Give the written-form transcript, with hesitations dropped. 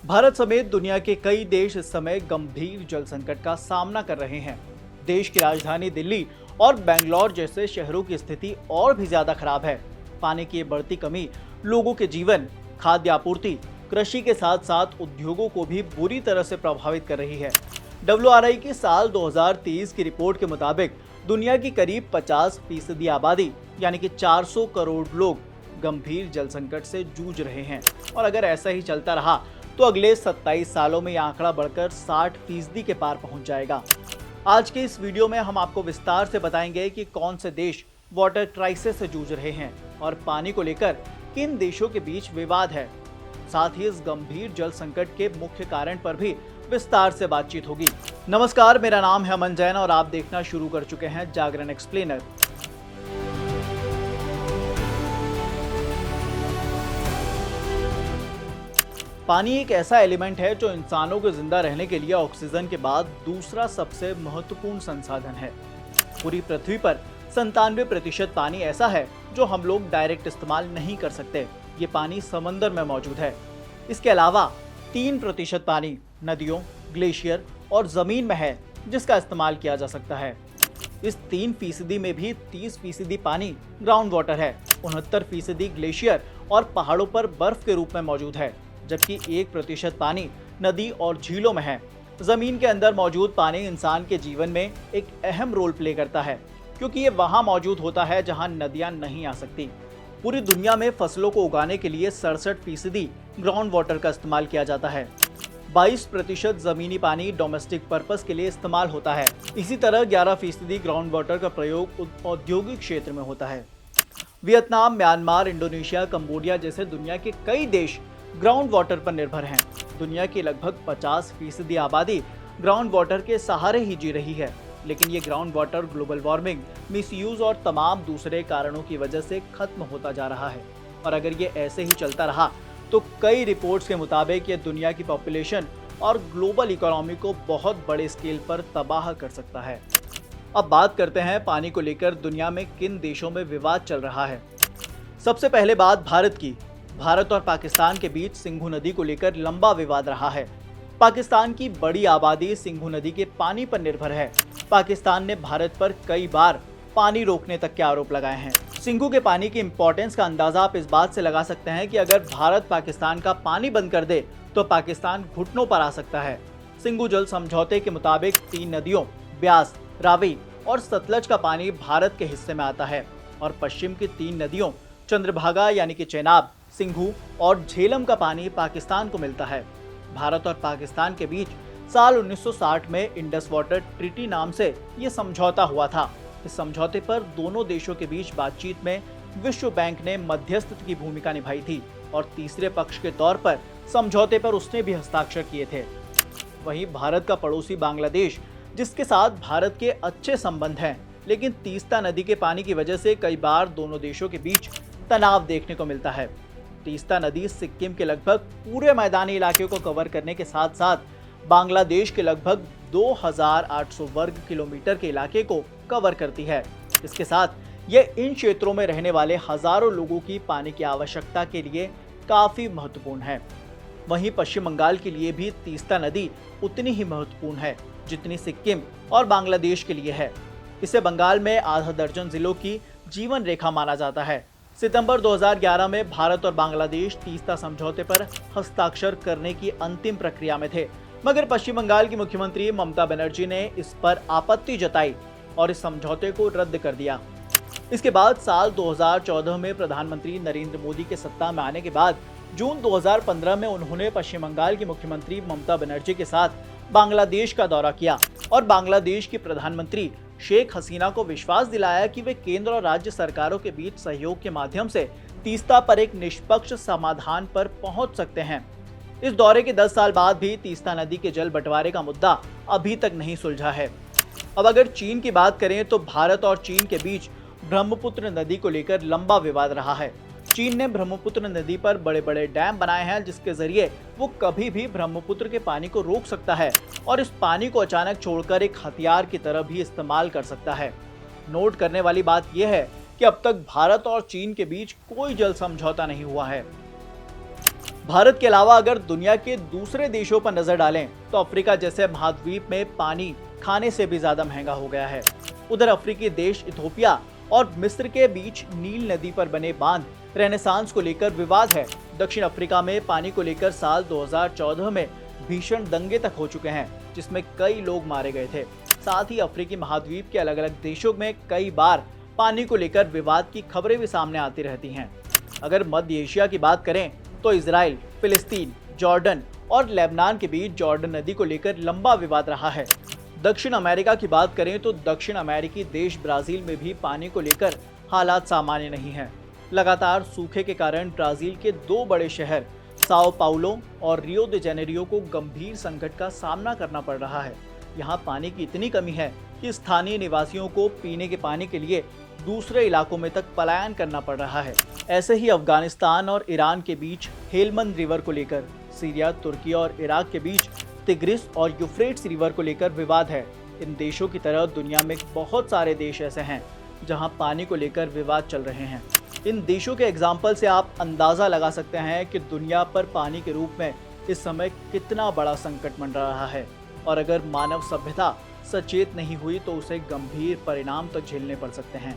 भारत समेत दुनिया के कई देश इस समय गंभीर जल संकट का सामना कर रहे हैं। देश की राजधानी दिल्ली और बेंगलौर जैसे शहरों की स्थिति और भी ज्यादा खराब है। पानी की ये बढ़ती कमी लोगों के जीवन, खाद्य आपूर्ति, कृषि के साथ साथ उद्योगों को भी बुरी तरह से प्रभावित कर रही है। WRI की साल 2023 की रिपोर्ट के मुताबिक दुनिया की करीब 50% आबादी यानी कि 400 करोड़ लोग गंभीर जल संकट से जूझ रहे हैं। और अगर ऐसा ही चलता रहा तो अगले 27 सालों में यह आंकड़ा बढ़कर 60% के पार पहुंच जाएगा। आज के इस वीडियो में हम आपको विस्तार से बताएंगे कि कौन से देश वाटर क्राइसिस से जूझ रहे हैं और पानी को लेकर किन देशों के बीच विवाद है। साथ ही इस गंभीर जल संकट के मुख्य कारण पर भी विस्तार से बातचीत होगी। नमस्कार, मेरा नाम है अमन जैन और आप देखना शुरू कर चुके हैं जागरण एक्सप्लेनर। पानी एक ऐसा एलिमेंट है जो इंसानों को जिंदा रहने के लिए ऑक्सीजन के बाद दूसरा सबसे महत्वपूर्ण संसाधन है। पूरी पृथ्वी पर 97% पानी ऐसा है जो हम लोग डायरेक्ट इस्तेमाल नहीं कर सकते। ये पानी समंदर में मौजूद है। इसके अलावा 3% पानी नदियों, ग्लेशियर और जमीन में है जिसका इस्तेमाल किया जा सकता है। इस 3% में भी 30% पानी ग्राउंड वाटर है। 69% ग्लेशियर और पहाड़ों पर बर्फ के रूप में मौजूद है, जबकि 1% पानी नदी और झीलों में है। जमीन के अंदर मौजूद पानी इंसान के जीवन में एक अहम रोल प्ले करता है, क्योंकि ये वहां मौजूद होता है जहां नदियां नहीं आ सकती। पूरी दुनिया में फसलों को उगाने के लिए 67% ग्राउंड वाटर का इस्तेमाल किया जाता है। 22% जमीनी पानी डोमेस्टिक पर्पस के लिए इस्तेमाल होता है। इसी तरह 11% ग्राउंड वाटर का प्रयोग औद्योगिक क्षेत्र में होता है। वियतनाम, म्यांमार, इंडोनेशिया, कंबोडिया जैसे दुनिया के कई देश ग्राउंड वाटर पर निर्भर हैं। दुनिया की लगभग 50% आबादी ग्राउंड वाटर के सहारे ही जी रही है, लेकिन ये ground water global warming, misuse और तमाम दूसरे कारणों की वजह से खत्म होता जा रहा है। और अगर ये ऐसे ही चलता रहा तो कई रिपोर्ट्स के मुताबिक ये दुनिया की पॉपुलेशन और ग्लोबल इकोनॉमी को बहुत बड़े स्केल पर तबाह कर सकता है। अब बात करते हैं पानी को लेकर दुनिया में किन देशों में विवाद चल रहा है। सबसे पहले बात भारत की। भारत और पाकिस्तान के बीच सिंघू नदी को लेकर लंबा विवाद रहा है। पाकिस्तान की बड़ी आबादी सिंघू नदी के पानी पर निर्भर है। पाकिस्तान ने भारत पर कई बार पानी रोकने तक के आरोप लगाए हैं। सिंघू के पानी की इंपॉर्टेंस का अंदाजा आप इस बात से लगा सकते हैं कि अगर भारत पाकिस्तान का पानी बंद कर दे तो पाकिस्तान घुटनों पर आ सकता है। सिंघू जल समझौते के मुताबिक 3 नदियों ब्यास, रावी और सतलज का पानी भारत के हिस्से में आता है और पश्चिम की 3 नदियों चंद्रभागा यानी कि चेनाब, सिंघू और झेलम का पानी पाकिस्तान को मिलता है। भारत और पाकिस्तान के बीच साल 1960 में इंडस वाटर ट्रीटी नाम से ये समझौता हुआ था। इस समझौते पर दोनों देशों के बीच बातचीत में विश्व बैंक ने मध्यस्थ की भूमिका निभाई थी और तीसरे पक्ष के तौर पर समझौते पर उसने भी हस्ताक्षर किए थे। वहीं भारत का पड़ोसी बांग्लादेश, जिसके साथ भारत के अच्छे संबंध हैं, लेकिन तीस्ता नदी के पानी की वजह से कई बार दोनों देशों के बीच तनाव देखने को मिलता है। तीस्ता नदी सिक्किम के लगभग पूरे मैदानी इलाके को कवर करने के साथ साथ बांग्लादेश के लगभग 2800 वर्ग किलोमीटर के इलाके को कवर करती है। इसके साथ यह इन क्षेत्रों में रहने वाले हजारों लोगों की पानी की आवश्यकता के लिए काफी महत्वपूर्ण है। वहीं पश्चिम बंगाल के लिए भी तीस्ता नदी उतनी ही महत्वपूर्ण है जितनी सिक्किम और बांग्लादेश के लिए है। इसे बंगाल में आधा दर्जन जिलों की जीवन रेखा माना जाता है। सितंबर 2011 में भारत और बांग्लादेश तीस्ता समझौते पर हस्ताक्षर करने की अंतिम प्रक्रिया में थे, मगर पश्चिम बंगाल की मुख्यमंत्री ममता बनर्जी ने इस पर आपत्ति जताई और इस समझौते को रद्द कर दिया। इसके बाद साल 2014 में प्रधानमंत्री नरेंद्र मोदी के सत्ता में आने के बाद जून 2015 में उन्होंने पश्चिम बंगाल की मुख्यमंत्री ममता बनर्जी के साथ बांग्लादेश का दौरा किया और बांग्लादेश की प्रधानमंत्री शेख हसीना को विश्वास दिलाया कि वे केंद्र और राज्य सरकारों के बीच सहयोग के माध्यम से तीस्ता पर एक निष्पक्ष समाधान पर पहुंच सकते हैं। इस दौरे के 10 साल बाद भी तीस्ता नदी के जल बंटवारे का मुद्दा अभी तक नहीं सुलझा है। अब अगर चीन की बात करें तो भारत और चीन के बीच ब्रह्मपुत्र नदी को लेकर लंबा विवाद रहा है। चीन ने ब्रह्मपुत्र नदी पर बड़े बड़े डैम बनाए हैं, जिसके जरिए वो कभी भी ब्रह्मपुत्र के पानी को रोक सकता है और इस पानी को अचानक छोड़कर एक हथियार की तरह भी इस्तेमाल कर सकता है। नोट करने वाली बात यह है कि अब तक भारत और चीन के बीच कोई जल समझौता नहीं हुआ है। भारत के अलावा अगर दुनिया के दूसरे देशों पर नजर डालें तो अफ्रीका जैसे महाद्वीप में पानी खाने से भी ज्यादा महंगा हो गया है। उधर अफ्रीकी देश इथोपिया और मिस्र के बीच नील नदी पर बने बांध रेनेसांस को लेकर विवाद है। दक्षिण अफ्रीका में पानी को लेकर साल 2014 में भीषण दंगे तक हो चुके हैं, जिसमें कई लोग मारे गए थे। साथ ही अफ्रीकी महाद्वीप के अलग अलग देशों में कई बार पानी को लेकर विवाद की खबरें भी सामने आती रहती हैं। अगर मध्य एशिया की बात करें तो इजराइल, फिलिस्तीन, जॉर्डन और लेबनान के बीच जॉर्डन नदी को लेकर लंबा विवाद रहा है। दक्षिण अमेरिका की बात करें तो दक्षिण अमेरिकी देश ब्राजील में भी पानी को लेकर हालात सामान्य नहीं है। लगातार सूखे के कारण ब्राजील के दो बड़े शहर साओ पाउलो और रियो दे जेनेरियो को गंभीर संकट का सामना करना पड़ रहा है। यहाँ पानी की इतनी कमी है कि स्थानीय निवासियों को पीने के पानी के लिए दूसरे इलाकों में तक पलायन करना पड़ रहा है। ऐसे ही अफगानिस्तान और ईरान के बीच हेलमंद रिवर को लेकर, सीरिया, तुर्की और इराक के बीच तिग्रिस और यूफ्रेट्स रिवर को लेकर विवाद है। इन देशों की तरह दुनिया में बहुत सारे देश ऐसे हैं जहां पानी को लेकर विवाद चल रहे हैं। इन देशों के एग्जाम्पल से आप अंदाजा लगा सकते हैं कि दुनिया पर पानी के रूप में इस समय कितना बड़ा संकट मंडरा रहा है, और अगर मानव सभ्यता सचेत नहीं हुई तो उसे गंभीर परिणाम तो झेलने पड़ सकते हैं।